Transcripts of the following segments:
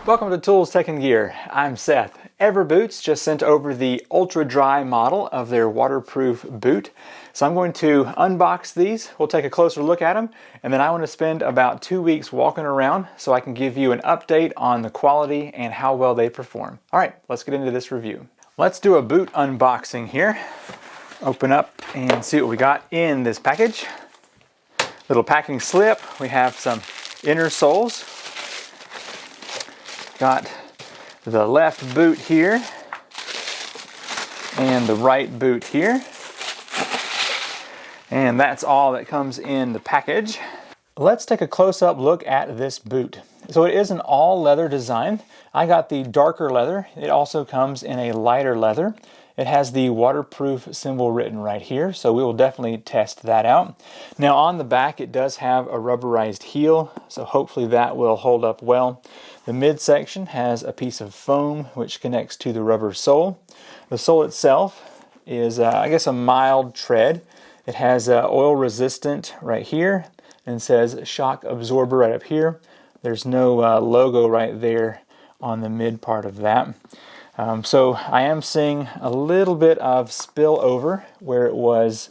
Welcome to Tools, Tech, and Gear. I'm Seth. Everboots just sent over the ultra dry model of their waterproof boot. So I'm going to unbox these. We'll take a closer look at them, and then I want to spend about 2 weeks walking around so I can give you an update on the quality and how well they perform. All right, let's get into this review. Let's do a boot unboxing here. Open up and see what we got in this package. Little packing slip. We have some inner soles. Got the left boot here and the right boot here. And that's all that comes in the package. Let's take a close-up look at this boot. So it is an all leather design. I got the darker leather. It also comes in a lighter leather. It has the waterproof symbol written right here, so we will definitely test that out. Now on the back it does have a rubberized heel, so hopefully that will hold up well. The midsection has a piece of foam which connects to the rubber sole. The sole itself is, I guess, a mild tread. It has oil resistant right here and says shock absorber right up here. There's no logo right there on the mid part of that. So I am seeing a little bit of spill over where it was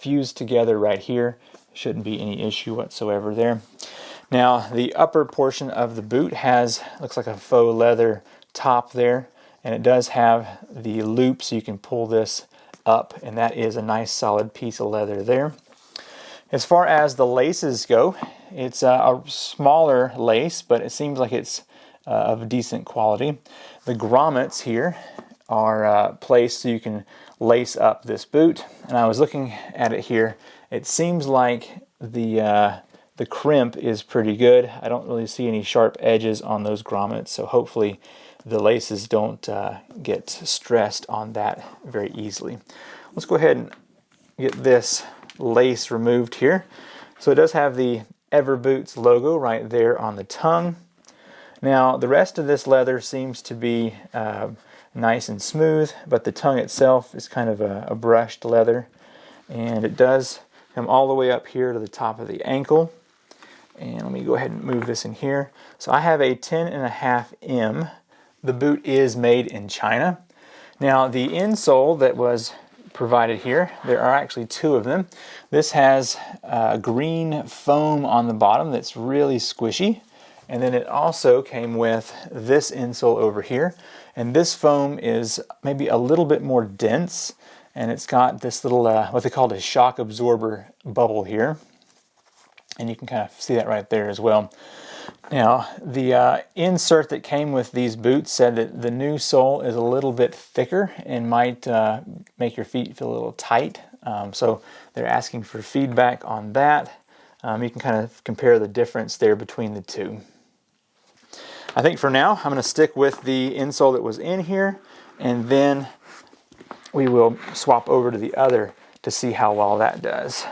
fused together right here. Shouldn't be any issue whatsoever there. Now the upper portion of the boot looks like a faux leather top there, and it does have the loop so you can pull this up, and that is a nice solid piece of leather there. As far as the laces go, it's a smaller lace, but it seems like it's of decent quality. The grommets here are placed so you can lace up this boot, and I was looking at it here. It seems like the crimp is pretty good. I don't really see any sharp edges on those grommets, so hopefully the laces don't get stressed on that very easily. Let's go ahead and get this lace removed here. So it does have the Everboots logo right there on the tongue. Now the rest of this leather seems to be nice and smooth, but the tongue itself is kind of a brushed leather, and it does come all the way up here to the top of the ankle. And let me go ahead and move this in here. So I have a 10.5 M. The boot is made in China. Now the insole that was provided here, there are actually two of them. This has green foam on the bottom that's really squishy. And then it also came with this insole over here. And this foam is maybe a little bit more dense. And it's got this little, what they call a shock absorber bubble here. And you can kind of see that right there as well. Now, the insert that came with these boots said that the new sole is a little bit thicker and might make your feet feel a little tight. So they're asking for feedback on that. You can kind of compare the difference there between the two. I think for now, I'm going to stick with the insole that was in here, and then we will swap over to the other to see how well that does.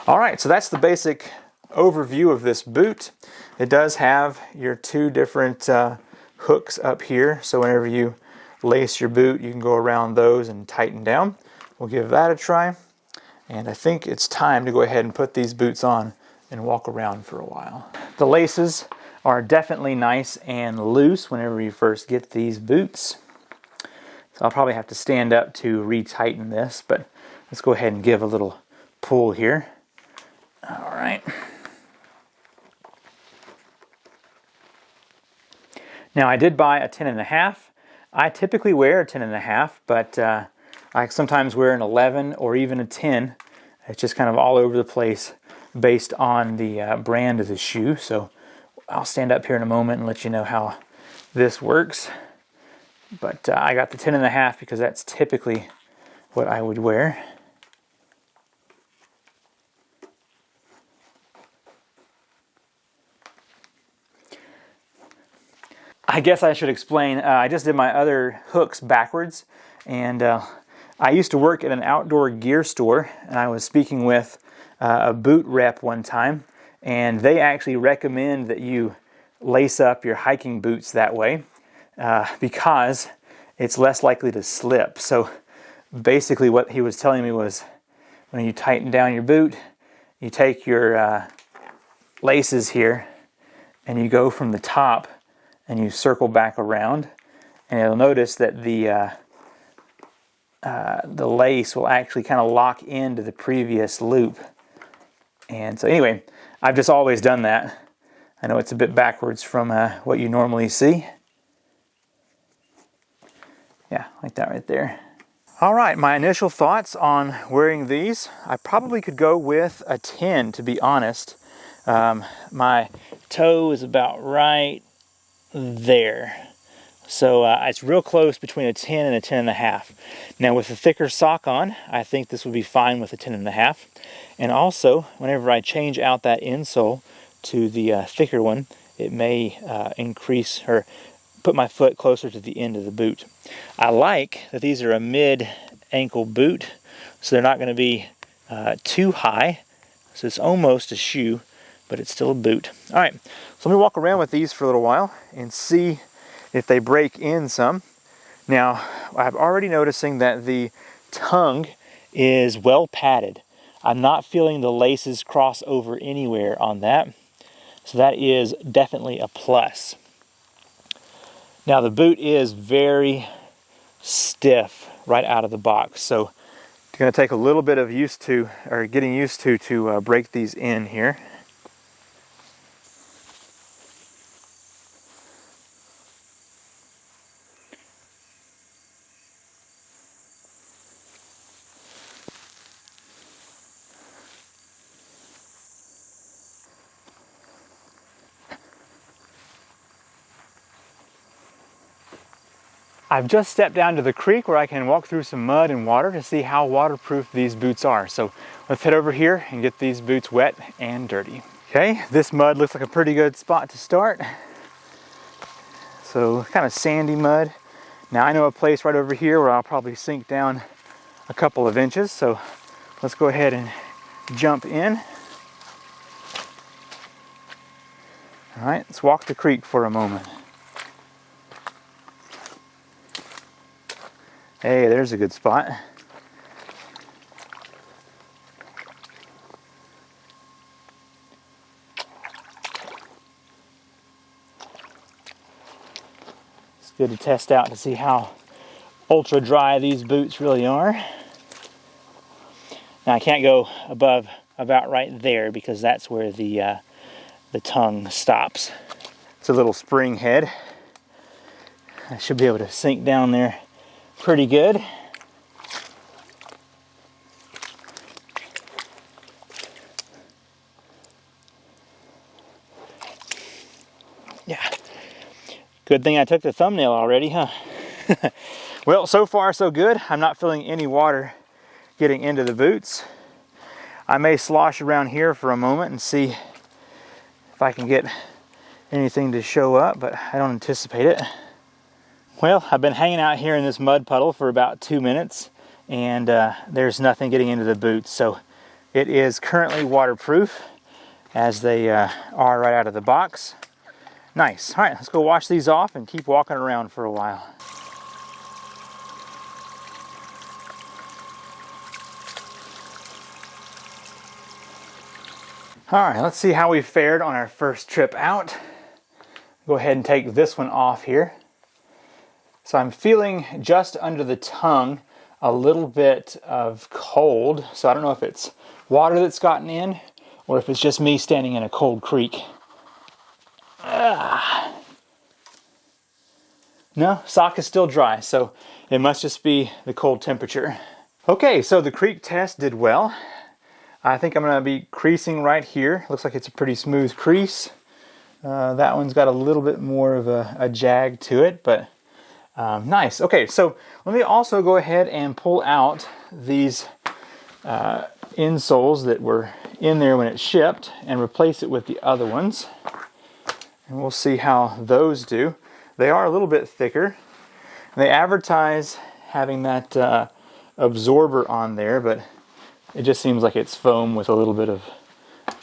All right, so that's the basic overview of this boot. It does have your two different hooks up here, so whenever you lace your boot, you can go around those and tighten down. We'll give that a try, and I think it's time to go ahead and put these boots on and walk around for a while. The laces are definitely nice and loose whenever you first get these boots. So I'll probably have to stand up to retighten this, but let's go ahead and give a little pull here. All right. Now I did buy a 10.5. I typically wear a 10.5, but I sometimes wear an 11 or even a 10. It's just kind of all over the place based on the brand of the shoe. So I'll stand up here in a moment and let you know how this works. But I got the 10.5 because that's typically what I would wear. I guess I should explain, I just did my other hooks backwards, and I used to work at an outdoor gear store, and I was speaking with a boot rep one time, and they actually recommend that you lace up your hiking boots that way because it's less likely to slip. So basically what he was telling me was when you tighten down your boot, you take your laces here and you go from the top and you circle back around, and you'll notice that the lace will actually kind of lock into the previous loop. And so anyway, I've just always done that. I know it's a bit backwards from what you normally see. Yeah, like that right there. All right, my initial thoughts on wearing these. I probably could go with a 10, to be honest. My toe is about right there. So it's real close between a 10 and a 10 and a half. Now with a thicker sock on, I think this would be fine with a 10 and a half. And also, whenever I change out that insole to the thicker one, it may increase or put my foot closer to the end of the boot. I like that these are a mid-ankle boot, so they're not going to be too high. So it's almost a shoe, but it's still a boot. All right, so let me walk around with these for a little while and see if they break in some. Now, I'm already noticing that the tongue is well padded. I'm not feeling the laces cross over anywhere on that. So that is definitely a plus. Now the boot is very stiff right out of the box. So it's going to take a little bit of getting used to break these in here. I've just stepped down to the creek where I can walk through some mud and water to see how waterproof these boots are. So let's head over here and get these boots wet and dirty. Okay, this mud looks like a pretty good spot to start. So kind of sandy mud. Now I know a place right over here where I'll probably sink down a couple of inches. So let's go ahead and jump in. All right, let's walk the creek for a moment. Hey, there's a good spot. It's good to test out to see how ultra dry these boots really are. Now I can't go above about right there because that's where the tongue stops. It's a little spring head. I should be able to sink down there pretty good. Yeah. Good thing I took the thumbnail already, huh? Well, so far so good. I'm not feeling any water getting into the boots. I may slosh around here for a moment and see if I can get anything to show up, but I don't anticipate it. Well, I've been hanging out here in this mud puddle for about 2 minutes, and there's nothing getting into the boots. So it is currently waterproof, as they are right out of the box. Nice. All right, let's go wash these off and keep walking around for a while. All right, let's see how we fared on our first trip out. Go ahead and take this one off here. So I'm feeling just under the tongue a little bit of cold. So I don't know if it's water that's gotten in or if it's just me standing in a cold creek. No, sock is still dry, so it must just be the cold temperature. Okay, so the creek test did well. I think I'm going to be creasing right here. Looks like it's a pretty smooth crease. That one's got a little bit more of a jag to it, but nice. Okay, so let me also go ahead and pull out these insoles that were in there when it shipped and replace it with the other ones. And we'll see how those do. They are a little bit thicker. They advertise having that absorber on there, but it just seems like it's foam with a little bit of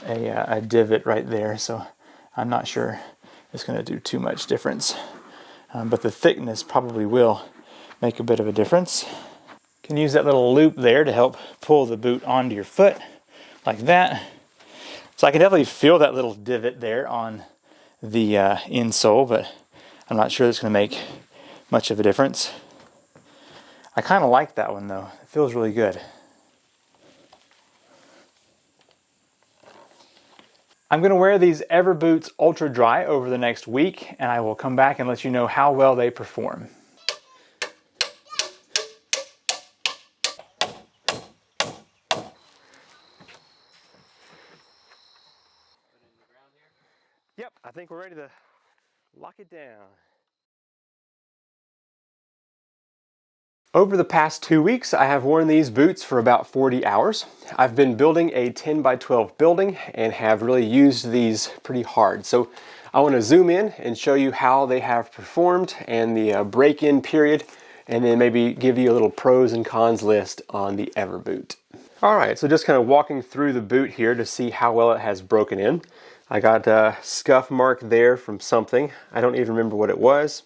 a divot right there. So I'm not sure it's going to do too much difference. But the thickness probably will make a bit of a difference. You can use that little loop there to help pull the boot onto your foot, like that. So I can definitely feel that little divot there on the insole, but I'm not sure it's going to make much of a difference. I kind of like that one though. It feels really good. I'm going to wear these Everboots Ultra Dry over the next week, and I will come back and let you know how well they perform. Yep, I think we're ready to lock it down. Over the past 2 weeks, I have worn these boots for about 40 hours. I've been building a 10 by 12 building and have really used these pretty hard. So I want to zoom in and show you how they have performed and the break-in period, and then maybe give you a little pros and cons list on the Everboot. All right, so just kind of walking through the boot here to see how well it has broken in. I got a scuff mark there from something. I don't even remember what it was.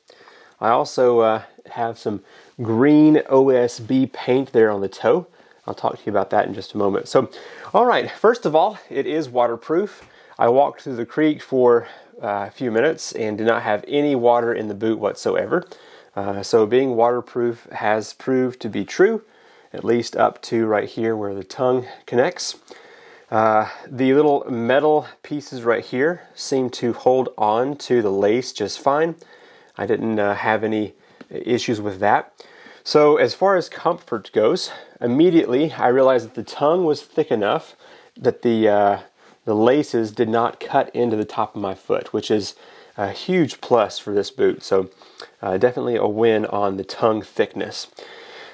I also have some green OSB paint there on the toe. I'll talk to you about that in just a moment. So, all right, first of all, it is waterproof. I walked through the creek for a few minutes and did not have any water in the boot whatsoever. So being waterproof has proved to be true, at least up to right here where the tongue connects. The little metal pieces right here seem to hold on to the lace just fine. I didn't have any issues with that. So as far as comfort goes, immediately I realized that the tongue was thick enough that the laces did not cut into the top of my foot, which is a huge plus for this boot. So definitely a win on the tongue thickness.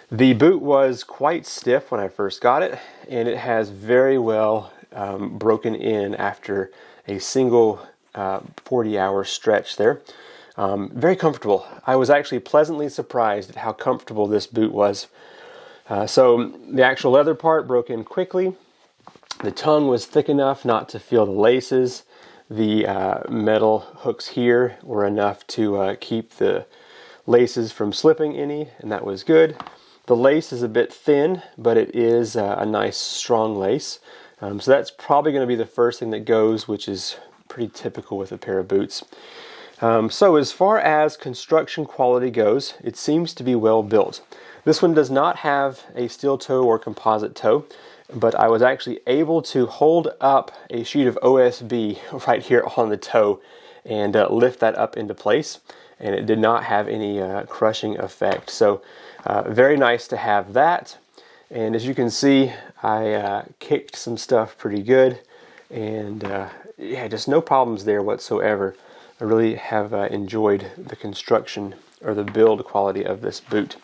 The boot was quite stiff when I first got it, and it has very well broken in after a single 40-hour stretch there. Very comfortable. I was actually pleasantly surprised at how comfortable this boot was. So the actual leather part broke in quickly. The tongue was thick enough not to feel the laces. The metal hooks here were enough to keep the laces from slipping any, and that was good. The lace is a bit thin, but it is a nice strong lace. So that's probably going to be the first thing that goes, which is pretty typical with a pair of boots. So as far as construction quality goes, it seems to be well built. This one does not have a steel toe or composite toe, but I was actually able to hold up a sheet of OSB right here on the toe and lift that up into place, and it did not have any crushing effect. So very nice to have that. And as you can see, I kicked some stuff pretty good, and yeah, just no problems there whatsoever. I really have enjoyed the construction or the build quality of this boot.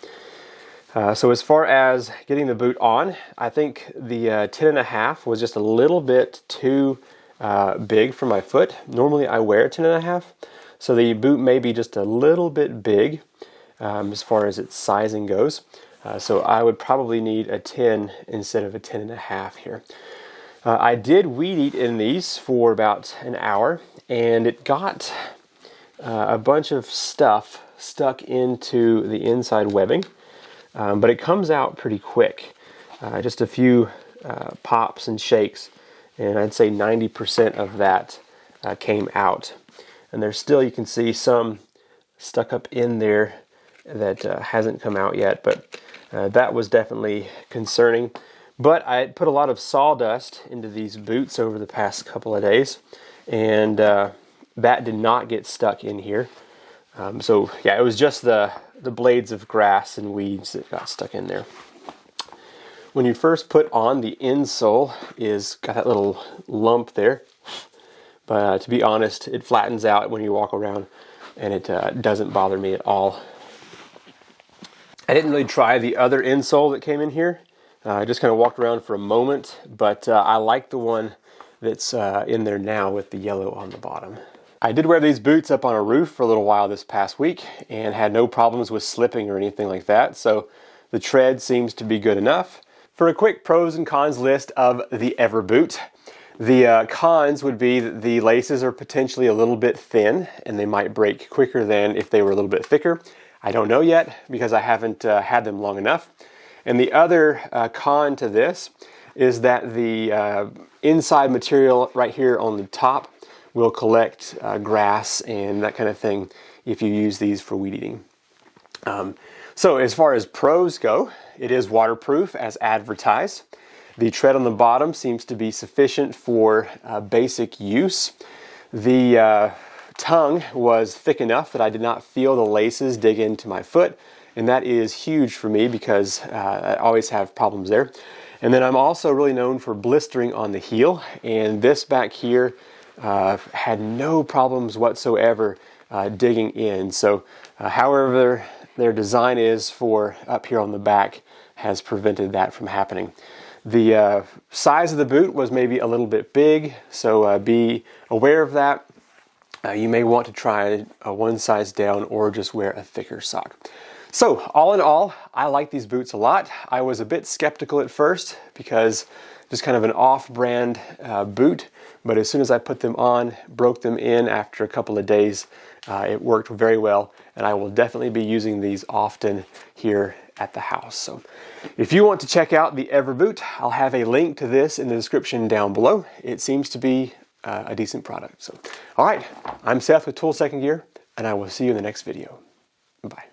So as far as getting the boot on, I think the 10.5 was just a little bit too big for my foot. Normally I wear 10.5, so the boot may be just a little bit big as far as its sizing goes. So I would probably need a 10 instead of a 10.5 here. I did weed eat in these for about an hour, and it got a bunch of stuff stuck into the inside webbing, but it comes out pretty quick. Just a few pops and shakes, and I'd say 90% of that came out. And there's still, you can see some stuck up in there that hasn't come out yet, but that was definitely concerning. But I put a lot of sawdust into these boots over the past couple of days, and that did not get stuck in here. So yeah, it was just the blades of grass and weeds that got stuck in there. When you first put on, the insole is got that little lump there, but to be honest, it flattens out when you walk around, and it doesn't bother me at all. I didn't really try the other insole that came in here. I just kind of walked around for a moment, but I like the one that's in there now with the yellow on the bottom. I did wear these boots up on a roof for a little while this past week and had no problems with slipping or anything like that, so the tread seems to be good enough. For a quick pros and cons list of the Everboot, the cons would be that the laces are potentially a little bit thin and they might break quicker than if they were a little bit thicker. I don't know yet because I haven't had them long enough. And the other con to this is that the inside material right here on the top will collect grass and that kind of thing if you use these for weed eating. So as far as pros go, it is waterproof as advertised. The tread on the bottom seems to be sufficient for basic use. The tongue was thick enough that I did not feel the laces dig into my foot, and that is huge for me because I always have problems there. And then I'm also really known for blistering on the heel, and this back here had no problems whatsoever digging in. So however their design is for up here on the back has prevented that from happening. The size of the boot was maybe a little bit big, so be aware of that. You may want to try one size down or just wear a thicker sock. So all in all, I like these boots a lot. I was a bit skeptical at first because just kind of an off-brand boot, but as soon as I put them on, broke them in after a couple of days, it worked very well, and I will definitely be using these often here at the house. So if you want to check out the Everboot, I'll have a link to this in the description down below. It seems to be a decent product. So, all right, I'm Seth with Tool Second Gear, and I will see you in the next video. Bye.